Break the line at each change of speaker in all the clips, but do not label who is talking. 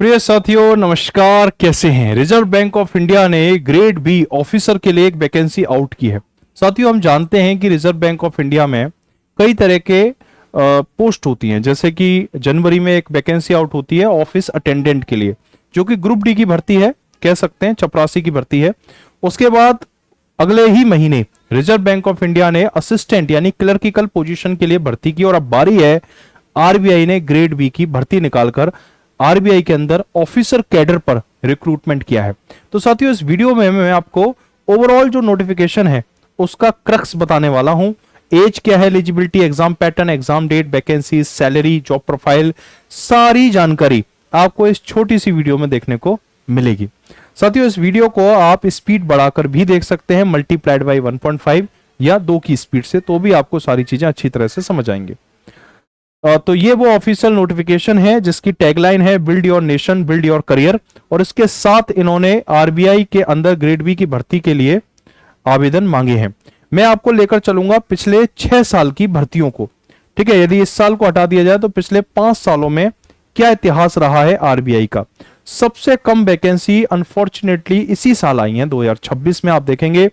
प्रिय साथियों नमस्कार, कैसे हैं। रिजर्व बैंक ऑफ इंडिया ने ग्रेड बी ऑफिसर के लिए एक वैकेंसी आउट की है। साथियों हम जानते हैं कि रिजर्व बैंक ऑफ इंडिया में कई तरह के पोस्ट होती हैं, जैसे कि जनवरी में एक वैकेंसी आउट होती है ऑफिस अटेंडेंट के लिए, जो कि ग्रुप डी की भर्ती है, कह सकते हैं चपरासी की भर्ती है। उसके बाद अगले ही महीने रिजर्व बैंक ऑफ इंडिया ने असिस्टेंट यानी क्लर्किकल पोजीशन के लिए भर्ती की, और अब बारी है आरबीआई ने ग्रेड बी की भर्ती निकालकर आरबीआई के अंदर ऑफिसर कैडर पर रिक्रूटमेंट किया है। तो साथियों इस वीडियो में मैं आपको ओवरऑल जो नोटिफिकेशन है उसका क्रक्स बताने वाला हूं। एज क्या है, eligibility, exam pattern, exam date, vacancy, salary, job profile, सारी जानकारी आपको इस छोटी सी वीडियो में देखने को मिलेगी। साथियों इस वीडियो को आप स्पीड बढ़ाकर भी देख सकते हैं, मल्टीप्लाइड बाई 1.5 या 2 की स्पीड से, तो भी आपको सारी चीजें अच्छी तरह से समझ आएंगे। तो ये वो ऑफिशियल नोटिफिकेशन है जिसकी टैगलाइन है build your nation build your career, और इसके साथ इन्होंने आरबीआई के अंदर ग्रेड बी की भर्ती के लिए आवेदन मांगे हैं। मैं आपको लेकर चलूंगा पिछले 6 साल की भर्तियों को, ठीक है। यदि इस साल को हटा दिया जाए तो पिछले 5 सालों में क्या इतिहास रहा है आरबीआई का। सबसे कम वैकेंसी अनफॉर्चुनेटली इसी साल आई है 2026 में, आप देखेंगे।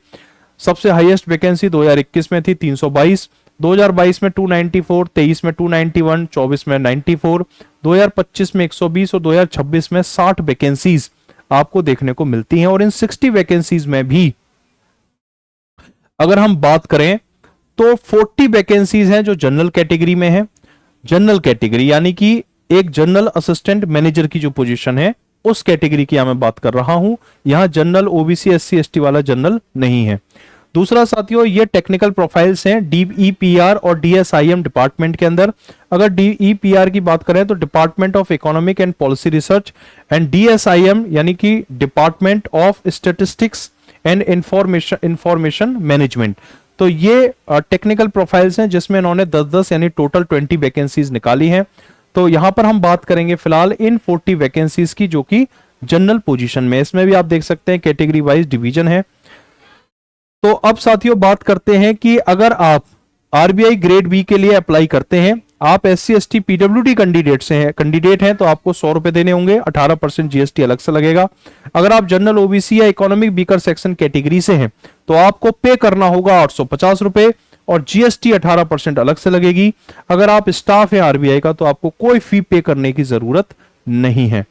सबसे हाईएस्ट वैकेंसी 2021 में थी 322, 2022 में 294, 23 में 291, 24 में 94, 2025 में 120 और 2026 में 60 वैकेंसीज आपको देखने को मिलती हैं। और इन 60 वैकेंसीज में भी अगर हम बात करें तो 40 वैकेंसीज हैं जो जनरल कैटेगरी में है। जनरल कैटेगरी यानी कि एक जनरल असिस्टेंट मैनेजर की जो पोजीशन है उस कैटेगरी की मैं बात कर रहा हूं। यहां जनरल ओबीसी एससी एसटी वाला जनरल नहीं है। दूसरा साथियों ये टेक्निकल प्रोफाइल्स हैं डीईपीआर और डीएसआईएम डिपार्टमेंट के अंदर। अगर डीईपीआर की बात करें तो department of economic and policy research, and DSIM यानी कि department of statistics and information management. तो ये टेक्निकल प्रोफाइल्स हैं जिसमें इन्होंने 10-10 यानी टोटल 20 वैकेंसीज निकाली हैं। तो यहां पर हम बात करेंगे फिलहाल इन 40 वैकेंसीज की जो कि जनरल पोजीशन में। इसमें भी आप देख सकते हैं कैटेगरी वाइज डिवीजन है। तो अब साथियों बात करते हैं कि अगर आप आरबीआई ग्रेड बी के लिए अप्लाई करते हैं, आप एससी एसटी पीडब्ल्यूडी कैंडिडेट हैं तो आपको 100 रुपए देने होंगे, 18% जीएसटी अलग से लगेगा। अगर आप जनरल ओबीसी या इकोनॉमिक वीकर सेक्शन कैटेगरी से हैं तो आपको पे करना होगा 850 रुपए और जीएसटी 18% अलग से लगेगी। अगर आप स्टाफ हैं आरबीआई का तो आपको कोई फी पे करने की जरूरत नहीं है।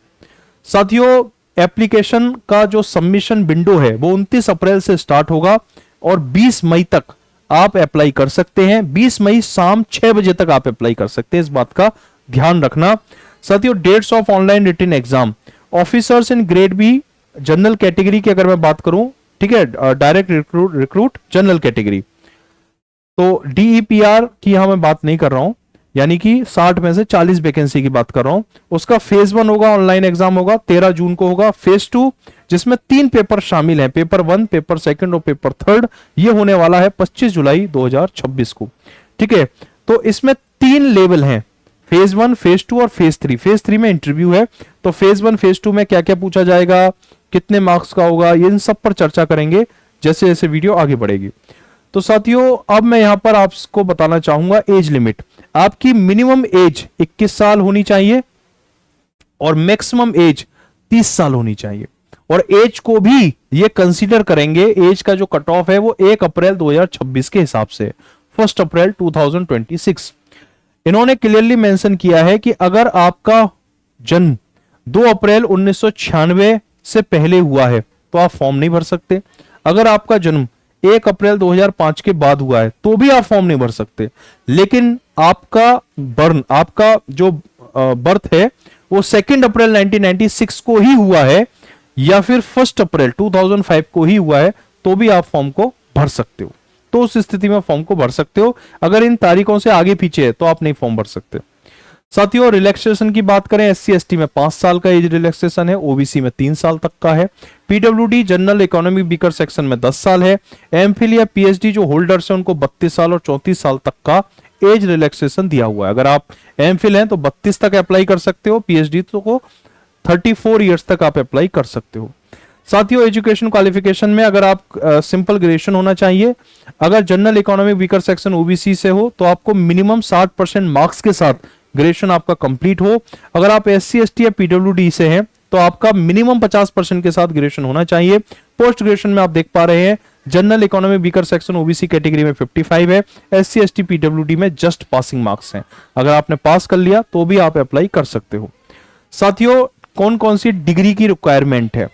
साथियों एप्लीकेशन का जो सबमिशन विंडो है वो 29 अप्रैल से स्टार्ट होगा और 20 मई तक आप अप्लाई कर सकते हैं। 20 मई शाम 6 बजे तक आप अप्लाई कर सकते हैं, इस बात का ध्यान रखना। साथियों dates of online written exam officers in grade B general category की अगर मैं बात करूं, ठीक है, डायरेक्ट रिक्रूट जनरल कैटेगरी, तो डीईपीआर की यहां मैं बात नहीं कर रहा हूं, यानी कि 60 में से 40 वैकेंसी की बात कर रहा हूं। उसका फेज 1 होगा, ऑनलाइन एग्जाम होगा, 13 जून को होगा। फेज 2 जिसमें 3 पेपर शामिल हैं, पेपर 1, पेपर 2 और पेपर 3, ये होने वाला है 25 जुलाई 2026 को, ठीक है। तो इसमें 3 लेवल हैं, फेज 1, फेज 2 और फेज 3। फेज 3 में इंटरव्यू है। तो फेज 1 फेज 2 में क्या क्या पूछा जाएगा, कितने मार्क्स का होगा, इन सब पर चर्चा करेंगे जैसे जैसे वीडियो आगे बढ़ेगी। तो साथियों अब मैं यहां पर आपको बताना चाहूंगा एज लिमिट। आपकी मिनिमम एज 21 साल होनी चाहिए और मैक्सिमम एज 30 साल होनी चाहिए। और एज को भी ये कंसीडर करेंगे, एज का जो कट ऑफ है वो 1 अप्रैल 2026 के हिसाब से, 1 अप्रैल 2026। इन्होंने क्लियरली मेंशन किया है कि अगर आपका जन्म 2 अप्रैल 1996 से पहले हुआ है तो आप फॉर्म नहीं भर सकते। अगर आपका जन्म 1 अप्रैल 2005 के बाद हुआ है तो भी आप फॉर्म नहीं भर सकते। लेकिन आपका जो बर्थ है वो 2 अप्रैल 1996 को ही हुआ है या फिर 1 अप्रैल 2005 को ही हुआ है तो भी आप फॉर्म को भर सकते हो। तो उस स्थिति में फॉर्म को भर सकते हो। अगर इन तारीखों से आगे पीछे है तो आप नहीं फॉर्म भर सकते। साथियों रिलैक्सेशन की बात करें, एससी एसटी में 5 साल का एज रिलैक्सेशन है, ओबीसी में 3 साल तक का है, PWD general economic weaker section में 10 साल है, एमफिल या पीएचडी जो होल्डर्स हैं उनको 32 साल और 34 साल तक का एज रिलैक्सेशन दिया हुआ है। अगर आप एमफिल हैं तो 32 तक अप्लाई कर सकते हो, पीएचडी तो को 34 ईयर्स तक आप अप्लाई कर सकते हो। साथियों एजुकेशन क्वालिफिकेशन में अगर आप सिंपल ग्रेजुएशन होना चाहिए, अगर general economic weaker section OBC से हो तो आपको मिनिमम 60% मार्क्स के साथ ग्रेजुएशन आपका कंप्लीट हो। अगर आप SC ST या PWD से हैं तो आपका मिनिमम 50% के साथ ग्रेजुएशन होना चाहिए। पोस्ट ग्रेजुएशन में आप देख पा रहे हैं general economy weaker section OBC category में 55 है, SC ST PWD में जस्ट पासिंग मार्क्स हैं। अगर आपने पास कर लिया तो भी आप अप्लाई कर सकते हो। साथियों, कौन कौन सी डिग्री की रिक्वायरमेंट है?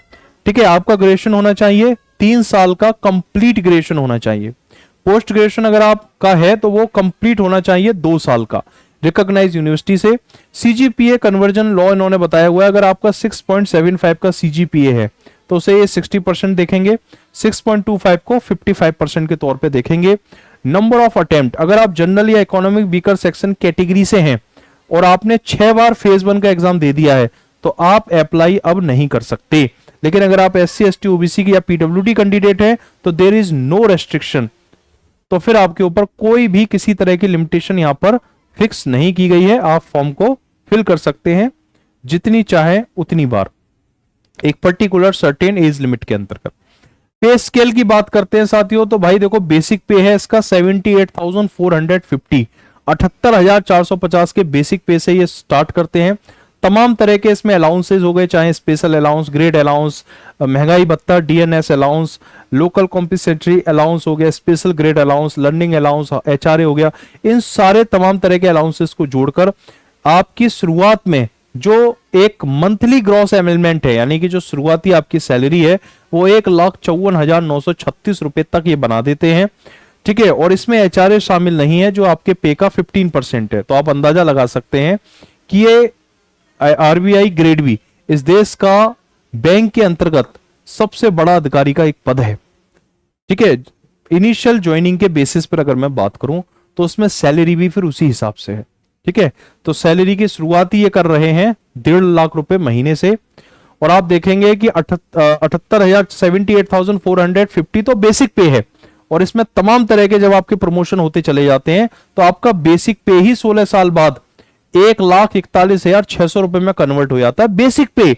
ठीक है, आपका ग्रेजुएशन होना चाहिए, 3 साल का कंप्लीट ग्रेजुएशन होना चाहिए। पोस्ट ग्रेजुएशन अगर आपका है तो वो कंप्लीट होना चाहिए 2 साल का रिकॉग्नाइज यूनिवर्सिटी से। CGPA कन्वर्जन लॉ इन्होंने बताया हुआ है, अगर आपका 6.75 का CGPA है तो उसे ये 60% देखेंगे, 6.25 को 55% के तौर पे देखेंगे। नंबर ऑफ अटेम्प्ट, अगर आप जनरल या इकोनॉमिक वीकर सेक्शन कैटेगरी से हैं और आपने 6 बार फेज 1 का एग्जाम दे दिया है तो आप अप्लाई अब नहीं कर सकते। लेकिन अगर आप SC ST OBC की या PWD कैंडिडेट हैं तो देयर इज नो रेस्ट्रिक्शन, तो फिर आपके ऊपर कोई भी किसी तरह की लिमिटेशन यहां पर फिक्स नहीं की गई है। आप फॉर्म को फिल कर सकते हैं जितनी चाहे उतनी बार, एक पर्टिकुलर सर्टेन एज लिमिट के अंतर्गत। पे स्केल की बात करते हैं साथियों, तो भाई देखो बेसिक पे है इसका 78,450, 78,450 के बेसिक पे से ये स्टार्ट करते हैं। तमाम तरह के इसमें अलाउंसेस हो गए, चाहे स्पेशल अलाउंस, ग्रेड अलाउंस, महंगाई भत्ता, DNS अलाउंस, लोकल कॉम्पिसेटरी अलाउंस हो गया, special grade allowance, learning allowance, HRA हो गया। इन सारे तमाम तरह के अलाउंसेस को जोड़कर आपकी शुरुआत में जो एक मंथली ग्रॉस एमिलमेंट है, यानी कि जो शुरुआती आपकी सैलरी है वो 1,54,936 रुपए तक ये बना देते हैं। ठीक है, और इसमें HRA शामिल नहीं है जो आपके पे का 15% है। तो आप अंदाजा लगा सकते हैं कि ये RBI ग्रेड बी इस देश का बैंक के अंतर्गत सबसे बड़ा अधिकारी का एक पद है। ठीक है, इनिशियल ज्वाइनिंग के बेसिस पर अगर मैं बात करूं तो उसमें सैलरी भी फिर उसी हिसाब से है। ठीक है, तो सैलरी की शुरुआत ये कर रहे हैं 1.5 लाख रुपए महीने से, और आप देखेंगे कि 78,450 तो बेसिक पे है, और इसमें तमाम तरह के जब आपके प्रमोशन होते चले जाते हैं तो आपका बेसिक पे ही 16 साल बाद 1,41,600 रुपए में कन्वर्ट हो जाता है बेसिक पे,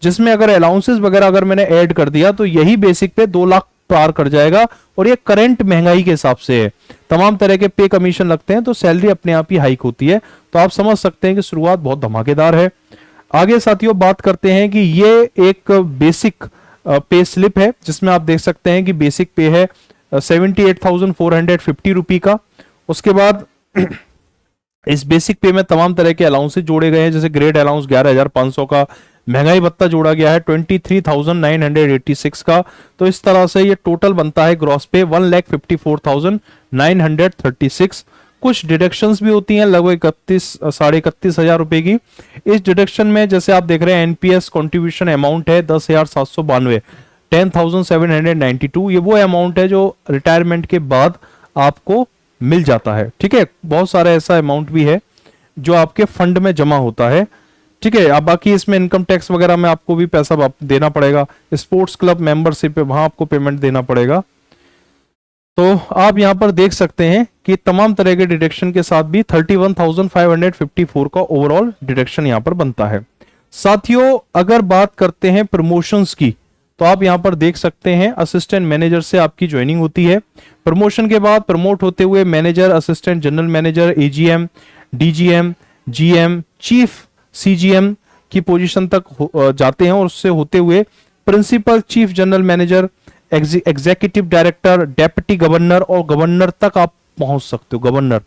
जिसमें अगर अलाउंसेस वगैरह अगर मैंने ऐड कर दिया तो यही बेसिक पे 2 लाख पार कर जाएगा, और ये करंट महंगाई के हिसाब से है। तमाम तरह के पे कमीशन लगते हैं तो सैलरी अपने आप ही हाइक होती है। तो आप समझ सकते हैं कि शुरुआत बहुत धमाकेदार है। आगे साथियों बात करते हैं कि ये एक बेसिक पे स्लिप है जिसमें आप देख सकते हैं कि बेसिक पे है 78,450 रुपी का। उसके बाद इस बेसिक पे में तमाम तरह के अलाउंसेस जोड़े गए हैं, जैसे ग्रेड अलाउंस 11,500 का, महंगाई भत्ता जोड़ा गया है 23,986 का। तो इस तरह से ये टोटल बनता है ग्रॉस पे 1,54,936। कुछ डिडक्शंस भी होती हैं लगभग 31,500 रुपए की। इस डिडक्शन में जैसे आप देख रहे हैं NPS कॉन्ट्रीब्यूशन अमाउंट है 10,792, 10,792। ये वो अमाउंट है जो रिटायरमेंट के बाद आपको मिल जाता है। ठीक है, बहुत सारा ऐसा अमाउंट भी है जो आपके फंड में जमा होता है। ठीक है, अब बाकी इसमें इनकम टैक्स वगैरह में आपको भी पैसा देना पड़ेगा, स्पोर्ट्स क्लब मेंबरशिप है वहां आपको पेमेंट देना पड़ेगा। तो आप यहां पर देख सकते हैं कि तमाम तरह के डिडक्शन के साथ भी 31,554 का ओवरऑल डिडक्शन यहां पर बनता है। साथियों अगर बात करते हैं प्रमोशंस की तो आप यहां पर देख सकते हैं असिस्टेंट मैनेजर से आपकी ज्वाइनिंग होती है। प्रमोशन के बाद प्रमोट होते हुए manager, assistant general manager, AGM, DGM, GM, chief CGM की पोजीशन तक जाते हैं, और उससे होते हुए principal, chief general manager, executive director, deputy governor और गवर्नर तक आप पहुंच सकते हो। गवर्नर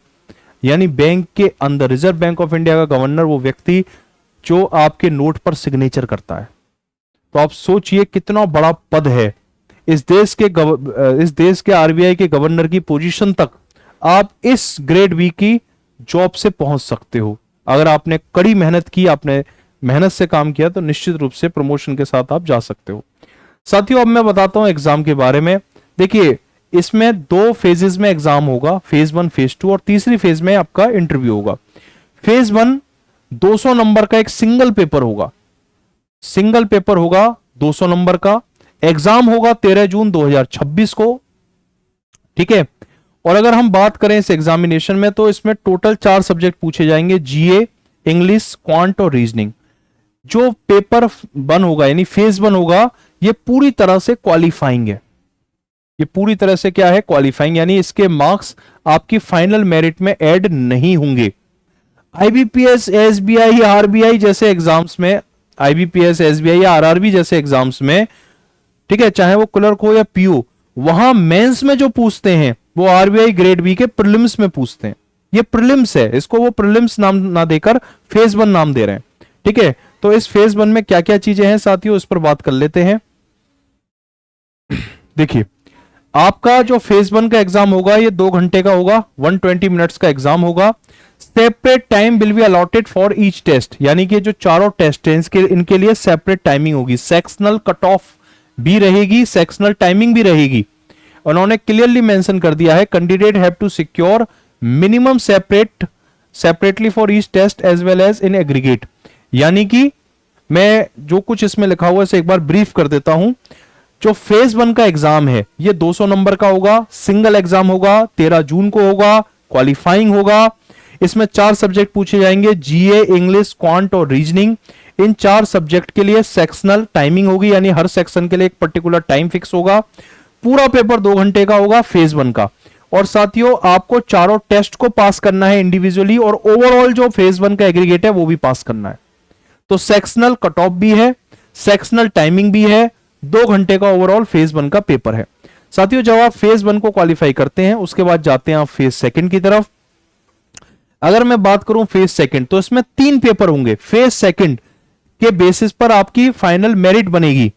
यानी बैंक के अंदर, रिजर्व बैंक ऑफ इंडिया का गवर्नर वो व्यक्ति जो आपके नोट पर सिग्नेचर करता है। तो आप सोचिए कितना बड़ा पद है। इस देश के RBI के गवर्नर की पोजीशन तक आप इस ग्रेड बी की जॉब से पहुंच सकते हो। अगर आपने कड़ी मेहनत की, आपने मेहनत से काम किया तो निश्चित रूप से प्रमोशन के साथ आप जा सकते हो। साथियों अब मैं बताता हूं एग्जाम के बारे में। देखिए इसमें 2 फेजेस में एग्जाम होगा, फेज 1, फेज 2, और तीसरी फेज में आपका इंटरव्यू होगा। फेज 1 200 नंबर का एक सिंगल पेपर होगा, 200 नंबर का। एग्जाम होगा 13 जून 2026 को। ठीक है, और अगर हम बात करें इस एग्जामिनेशन में तो इसमें टोटल 4 सब्जेक्ट पूछे जाएंगे, GA, इंग्लिश, क्वांट और रीजनिंग। जो पेपर 1 होगा यानी फेज 1 होगा ये पूरी तरह से क्वालिफाइंग है। ये पूरी तरह से क्या है? क्वालिफाइंग, यानी इसके मार्क्स आपकी फाइनल मेरिट में ऐड नहीं होंगे। आईबीपीएस, एसबीआई, आरबीआई जैसे एग्जाम्स में, आईबीपीएस, एसबीआई या आरआरबी जैसे एग्जाम्स में, ठीक है, चाहे वो क्लर्क हो या पीओ, वहां मेंस में जो पूछते हैं वो आरबीआई ग्रेड बी के प्रीलिम्स में पूछते हैं। ये प्रीलिम्स है, इसको वो प्रीलिम्स नाम ना देकर फेज 1 नाम दे रहे हैं। ठीक है, तो इस फेज 1 में क्या क्या चीजें हैं साथियों, इस पर बात कर लेते हैं। देखिए, आपका जो फेज 1 का एग्जाम होगा ये 2 घंटे का होगा, 120 मिनट्स का एग्जाम होगा। Separate time will be allotted for each test, यानी कि जो चारों टेस्ट हैं इनके लिए सेपरेट टाइमिंग होगी। सेक्शनल कट ऑफ भी रहेगी, सेक्शनल टाइमिंग भी रहेगी। उन्होंने क्लियरली मेंशन कर दिया है, candidate have to secure minimum separately for each test as well as in aggregate. यानी कि मैं जो कुछ इसमें लिखा हुआ है इसे एक बार ब्रीफ कर देता हूं। जो फेज 1 का एग्जाम है ये 200 नंबर का होगा, सिंगल एग्जाम होगा, 13 जून को होगा, क्वालिफाइंग होगा। इसमें 4 सब्जेक्ट पूछे जाएंगे, जीए, इंग्लिश, क्वांट और रीजनिंग। इन 4 सब्जेक्ट के लिए सेक्शनल टाइमिंग होगी, यानी हर सेक्शन के लिए एक पर्टिकुलर टाइम फिक्स होगा। पूरा पेपर 2 घंटे का होगा फेज 1 का। और साथियों, आपको चारों टेस्ट को पास करना है इंडिविजुअली, और ओवरऑल जो फेज 1 का एग्रीगेट है वो भी पास करना है। तो सेक्शनल कट ऑफ भी है, सेक्शनल टाइमिंग भी है, 2 घंटे का ओवरऑल फेज 1 का पेपर है। साथियों, जब आप फेज 1 को क्वालिफाई करते हैं उसके बाद जाते हैं आप फेज 2 की तरफ। अगर मैं बात करूं फेज 2, तो इसमें 3 पेपर होंगे। फेज 2 के बेसिस पर आपकी फाइनल मेरिट बनेगी,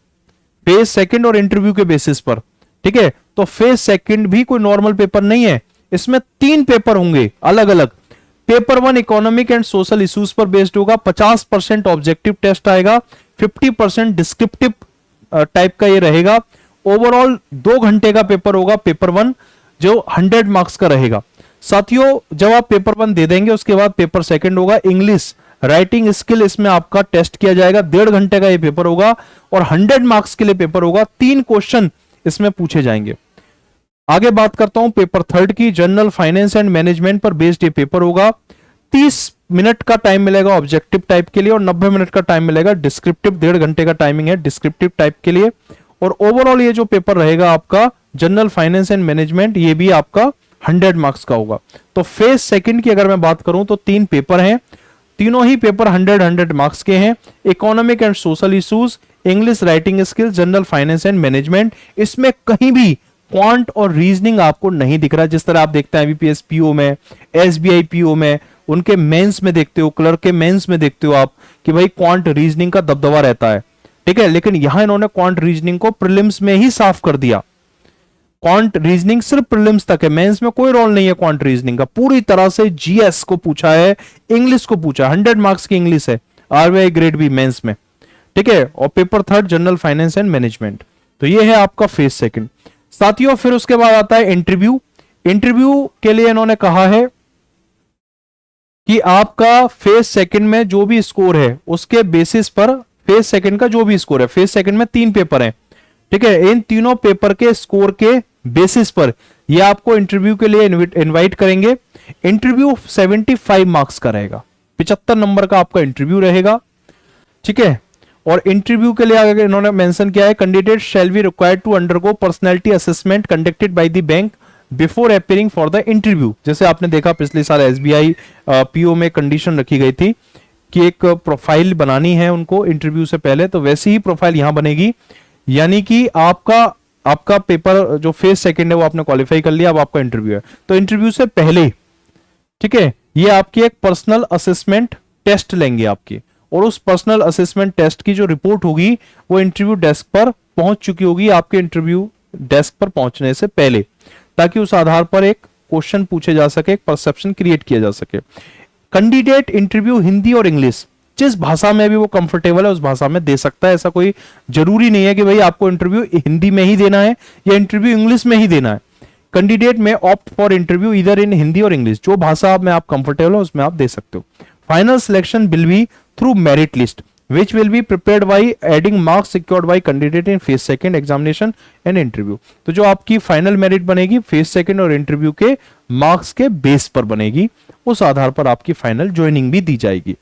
फेज 2 और इंटरव्यू के बेसिस पर। ठीक है, तो फेज 2 भी कोई नॉर्मल पेपर नहीं है, इसमें 3 पेपर होंगे अलग अलग। Paper 1 economic and social issues पर बेस्ड होगा, 50% ऑब्जेक्टिव टेस्ट आएगा, 50% डिस्क्रिप्टिव टाइप का ये रहेगा। ओवरऑल 2 घंटे का पेपर होगा पेपर 1, जो 100 मार्क्स का रहेगा। साथियों, जब आप पेपर 1 दे देंगे उसके बाद पेपर 2 होगा इंग्लिश राइटिंग स्किल, इसमें आपका टेस्ट किया जाएगा। 1.5 घंटे का ये पेपर होगा और 100 मार्क्स के लिए पेपर होगा। 3 क्वेश्चन इसमें पूछे जाएंगे। आगे बात करता हूं पेपर 3 की, जनरल फाइनेंस एंड मैनेजमेंट पर बेस्ड ये पेपर होगा। 30 मिनट का टाइम मिलेगा ऑब्जेक्टिव टाइप के लिए और 90 मिनट का टाइम मिलेगा डिस्क्रिप्टिव। 1.5 घंटे का टाइमिंग है डिस्क्रिप्टिव टाइप के लिए। और ओवरऑल ये जो पेपर रहेगा आपका जनरल फाइनेंस एंड मैनेजमेंट, ये भी आपका 100 मार्क्स का होगा। तो फेज 2 की अगर मैं बात करूं तो 3 पेपर हैं, तीनों ही पेपर 100 मार्क्स के हैं। Economic and social issues, English writing skills, general finance and management. इसमें कहीं भी क्वांट और रीजनिंग आपको नहीं दिख रहा, जिस तरह आप देखते हैं आईबीपीएस पीओ में, एसबीआई पीओ में, उनके मेंस में देखते हो, क्लर्क के मेंस में देखते हो आप कि भाई क्वांट रीजनिंग का दबदबा रहता है। ठीक है, लेकिन यहां इन्होंने क्वांट रीजनिंग को प्रीलिम्स में ही साफ कर दिया। क्वांट रीजनिंग सिर्फ प्रीलिम्स तक है, मेंस में कोई रोल नहीं है क्वांट रीजनिंग का। पूरी तरह से जीएस को पूछा है, इंग्लिश को पूछा, 100 मार्क्स की इंग्लिश है आरबीआई ग्रेड बी मेंस में। ठीक है, और paper 3 general finance and management. तो ये है आपका फेज 2। साथियों, फिर उसके बाद आता है इंटरव्यू। इंटरव्यू के लिए इन्होंने कहा है कि आपका फेज 2 में जो भी स्कोर है उसके बेसिस पर, फेज 2 का जो भी स्कोर है, फेज 2 में 3 पेपर हैं। ठीक है, इन तीनों पेपर के स्कोर के बेसिस पर ये आपको इंटरव्यू के लिए इनवाइट करेंगे। इंटरव्यू 75 मार्क्स का रहेगा, 75 नंबर का आपका इंटरव्यू रहेगा। ठीक है, और इंटरव्यू के लिए अगर इन्होंने मेंशन किया है, candidate shall be required to undergo personality assessment conducted by the bank before appearing for the interview. जैसे आपने देखा पिछले साल एसबीआई पीओ में कंडीशन रखी गई थी कि एक प्रोफाइल बनानी है उनको इंटरव्यू से पहले, तो वैसी ही प्रोफाइल यहां बनेगी। यानी कि आपका पेपर जो फेज 2 है वो आपने क्वालिफाई कर लिया, अब आपका इंटरव्यू है। तो इंटरव्यू से पहले, ठीक है, ये आपकी एक पर्सनल असेसमेंट टेस्ट लेंगे आपकी, और उस पर्सनल असेसमेंट टेस्ट की जो रिपोर्ट होगी वो इंटरव्यू डेस्क पर पहुंच चुकी होगी आपके इंटरव्यू डेस्क पर पहुंचने से पहले, ताकि उस आधार पर एक क्वेश्चन पूछे जा सके, एक परसेप्शन क्रिएट किया जा सके। कैंडिडेट इंटरव्यू हिंदी और इंग्लिश, जिस भाषा में भी वो कंफर्टेबल है उस भाषा में दे सकता है। ऐसा कोई जरूरी नहीं है कि भाई आपको इंटरव्यू हिंदी में ही देना है या इंटरव्यू इंग्लिश में ही देना है। कैंडिडेट में ऑप्ट फॉर इंटरव्यू इधर इन हिंदी और इंग्लिश, जो भाषा में आप कंफर्टेबल हो उसमें आप दे सकते हो। Final selection will be through merit list which will be prepared by adding marks secured by candidate in phase 2 examination and interview। तो जो आपकी फाइनल मेरिट बनेगी फेज 2 और इंटरव्यू के मार्क्स के बेस पर बनेगी, उस आधार पर आपकी फाइनल ज्वाइनिंग भी दी जाएगी।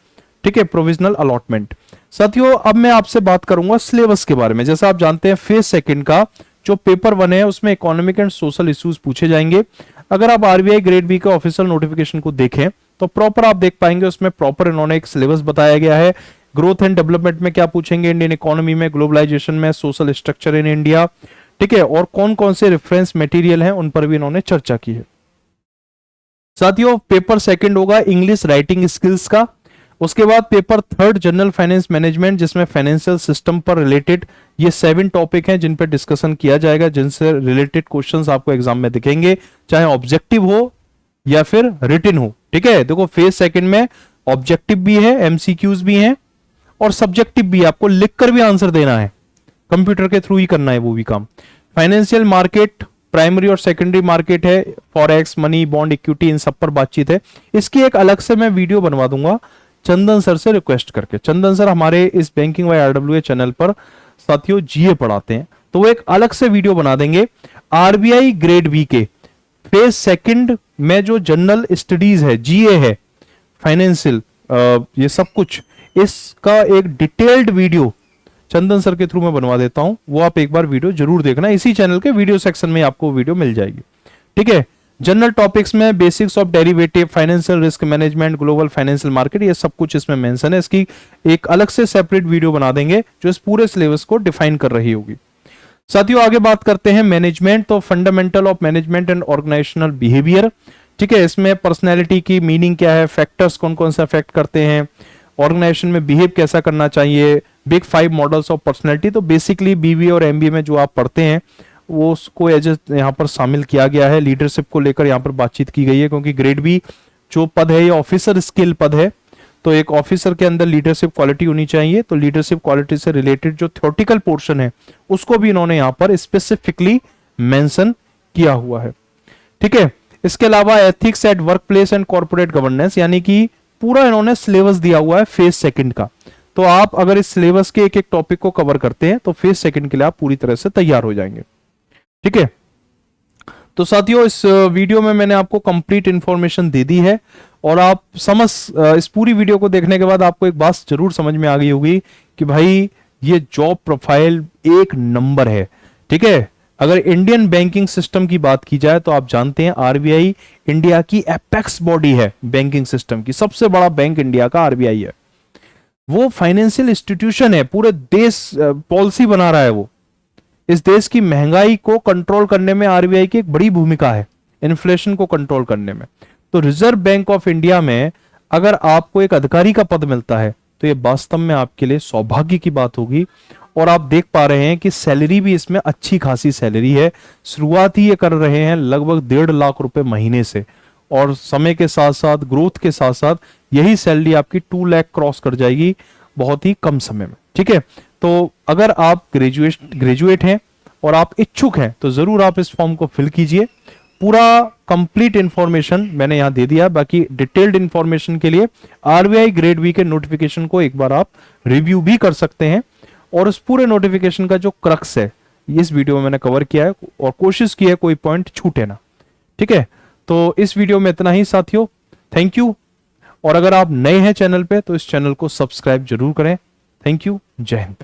ठीक है, प्रोविजनल अलॉटमेंट। साथियों, अब मैं आपसे बात करूंगा सिलेबस के बारे में। जैसा आप जानते हैं फेज 2 का जो पेपर 1 है उसमें इकोनॉमिक एंड सोशल इश्यूज पूछे जाएंगे। अगर आप आरबीआई ग्रेड बी के ऑफिशियल नोटिफिकेशन को देखें तो प्रॉपर आप देख पाएंगे, उसमें प्रॉपर इन्होंने एक सिलेबस बताया गया है। ग्रोथ एंड डेवलपमेंट में क्या पूछेंगे, इंडियन इकोनॉमी में, ग्लोबलाइजेशन में, सोशल स्ट्रक्चर इन इंडिया, ठीक है, और कौन कौन से रेफरेंस मटेरियल हैं उन पर भी इन्होंने चर्चा की है। साथियों पेपर सेकंड होगा इंग्लिश राइटिंग स्किल्स का। उसके बाद paper third general finance management, जिसमें फाइनेंशियल सिस्टम पर रिलेटेड ये 7 टॉपिक हैं जिन पर डिस्कशन किया जाएगा, जिनसे रिलेटेड क्वेश्चंस आपको एग्जाम में दिखेंगे, चाहे ऑब्जेक्टिव हो या फिर रिटन हो। ठीक है, देखो फेज सेकंड में ऑब्जेक्टिव भी है, एमसीक्यूज भी हैं और सब्जेक्टिव भी है, आपको लिखकर भी आंसर देना है, कंप्यूटर के थ्रू ही करना है वो भी काम। फाइनेंशियल मार्केट प्राइमरी और सेकेंडरी मार्केट है, फॉरेक्स, मनी, बॉन्ड, इक्विटी, इन सब पर बातचीत है। इसकी एक अलग से मैं वीडियो बनवा दूंगा चंदन सर से रिक्वेस्ट करके। चंदन सर हमारे इस बैंकिंग बाय आरडब्ल्यूए चैनल पर साथियों जीए पढ़ाते हैं, तो वो एक अलग से वीडियो बना देंगे। आरबीआई ग्रेड बी के फेज सेकंड में जो जनरल स्टडीज है, जीए है, फाइनेंशियल, ये सब कुछ, इसका एक डिटेल्ड वीडियो चंदन सर के थ्रू मैं बनवा देता हूं, वो आप एक बार वीडियो जरूर देखना, इसी चैनल के वीडियो सेक्शन में आपको वीडियो मिल जाएगी। ठीक है, जनरल टॉपिक्स में basics of derivative, financial risk management, global financial market, ये सब कुछ इसमें मेंशन है। इसकी एक अलग से सेपरेट वीडियो बना देंगे जो इस पूरे सिलेबस को डिफाइन कर रही होगी। साथियों आगे बात करते हैं मैनेजमेंट, तो fundamental of management and organisational behaviour. ठीक है, इसमें पर्सनैलिटी की मीनिंग क्या है, फैक्टर्स कौन कौन सा अफेक्ट करते हैं, ऑर्गेनाइजेशन में बिहेव कैसा करना चाहिए, बिग 5 मॉडल्स ऑफ पर्सनैलिटी। तो बेसिकली बीबीए और एमबीए में जो आप पढ़ते हैं वो उसको एज यहाँ पर शामिल किया गया है। लीडरशिप को लेकर यहाँ पर बातचीत की गई है, क्योंकि ग्रेड बी जो पद है ये ऑफिसर स्किल पद है, तो एक ऑफिसर के अंदर लीडरशिप क्वालिटी होनी चाहिए। तो लीडरशिप क्वालिटी से रिलेटेड जो थ्योरेटिकल पोर्शन है उसको भी इन्होंने यहाँ पर स्पेसिफिकली मेंशन किया हुआ है। ठीक है, इसके अलावा ethics at work place and corporate governance, यानी कि पूरा इन्होंने सिलेबस दिया हुआ है फेज सेकंड का। तो आप अगर इस सिलेबस के एक एक टॉपिक को कवर करते हैं तो फेज सेकंड के लिए आप पूरी तरह से तैयार हो जाएंगे। ठीक है, तो साथियों इस वीडियो में मैंने आपको कंप्लीट इंफॉर्मेशन दे दी है, और आप इस पूरी वीडियो को देखने के बाद आपको एक बात जरूर समझ में आ गई होगी कि भाई ये जॉब प्रोफाइल एक नंबर है। ठीक है, अगर इंडियन बैंकिंग सिस्टम की बात की जाए तो आप जानते हैं आरबीआई इंडिया की एपेक्स बॉडी है, बैंकिंग सिस्टम की सबसे बड़ा बैंक इंडिया का आरबीआई है। वो फाइनेंशियल इंस्टीट्यूशन है, पूरे देश पॉलिसी बना रहा है। वो इस देश की महंगाई को कंट्रोल करने में आरबीआई की एक बड़ी भूमिका है, इन्फ्लेशन को कंट्रोल करने में। तो रिजर्व बैंक ऑफ इंडिया में अगर आपको एक अधिकारी का पद मिलता है तो ये वास्तव में आपके लिए सौभाग्य की बात होगी। और आप देख पा रहे हैं कि सैलरी भी इसमें अच्छी खासी सैलरी है। शुरुआत ही ये कर रहे हैं लगभग 1.5 लाख रुपए महीने से, और समय के साथ साथ ग्रोथ के साथ साथ यही सैलरी आपकी 2 लाख क्रॉस कर जाएगी बहुत ही कम समय में। ठीक है, तो अगर आप ग्रेजुएट हैं और आप इच्छुक हैं तो जरूर आप इस फॉर्म को फिल कीजिए। पूरा कंप्लीट इंफॉर्मेशन मैंने यहां दे दिया। बाकी डिटेल्ड इंफॉर्मेशन के लिए आरबीआई ग्रेड बी के नोटिफिकेशन को एक बार आप रिव्यू भी कर सकते हैं, और उस पूरे नोटिफिकेशन का जो क्रक्स है इस वीडियो में मैंने कवर किया है, और कोशिश की है कोई पॉइंट छूटे ना। ठीक है, तो इस वीडियो में इतना ही साथियों, थैंक यू। और अगर आप नए हैं चैनल पे तो इस चैनल को सब्सक्राइब जरूर करें। थैंक यू, जय हिंद।